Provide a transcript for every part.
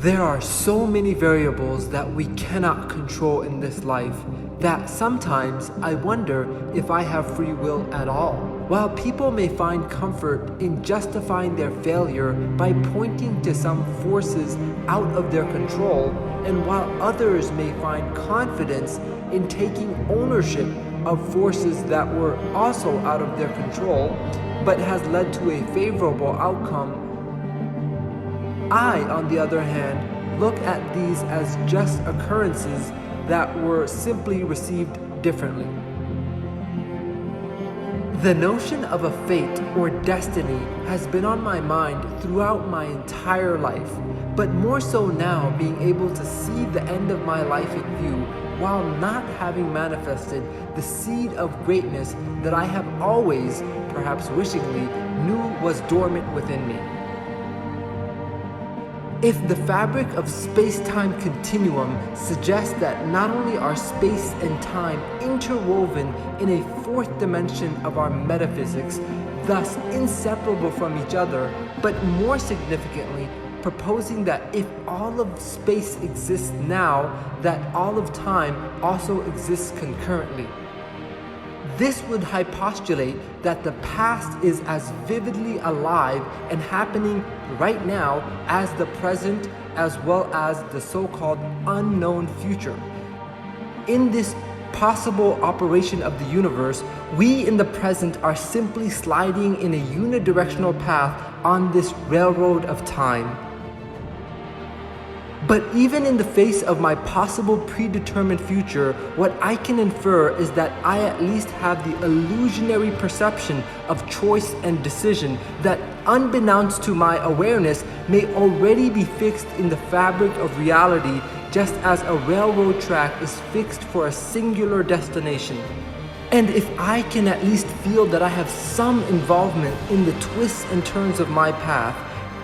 There are so many variables that we cannot control in this life that sometimes I wonder if I have free will at all. While people may find comfort in justifying their failure by pointing to some forces out of their control, and while others may find confidence in taking ownership of forces that were also out of their control but has led to a favorable outcome, I, on the other hand, look at these as just occurrences that were simply received differently. The notion of a fate or destiny has been on my mind throughout my entire life, but more so now being able to see the end of my life in view while not having manifested the seed of greatness that I have always, perhaps wishingly, knew was dormant within me. If the fabric of space-time continuum suggests that not only are space and time interwoven in a fourth dimension of our metaphysics, thus inseparable from each other, but more significantly, proposing that if all of space exists now, that all of time also exists concurrently. This would hypostulate that the past is as vividly alive and happening right now as the present, as well as the so-called unknown future. In this possible operation of the universe, we in the present are simply sliding in a unidirectional path on this railroad of time. But even in the face of my possible predetermined future, what I can infer is that I at least have the illusionary perception of choice and decision that, unbeknownst to my awareness, may already be fixed in the fabric of reality, just as a railroad track is fixed for a singular destination. And if I can at least feel that I have some involvement in the twists and turns of my path,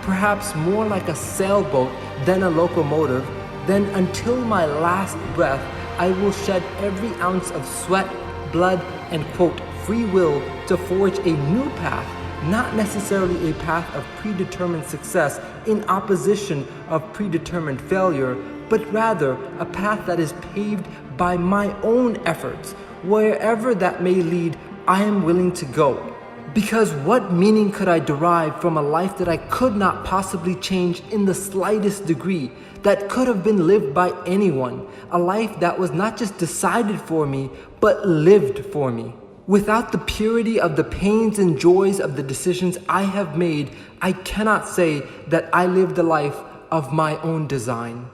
perhaps more like a sailboat than a locomotive, then until my last breath, I will shed every ounce of sweat, blood, and quote, free will to forge a new path, not necessarily a path of predetermined success in opposition of predetermined failure, but rather a path that is paved by my own efforts. Wherever that may lead, I am willing to go. Because what meaning could I derive from a life that I could not possibly change in the slightest degree, that could have been lived by anyone, a life that was not just decided for me, but lived for me? Without the purity of the pains and joys of the decisions I have made, I cannot say that I lived a life of my own design.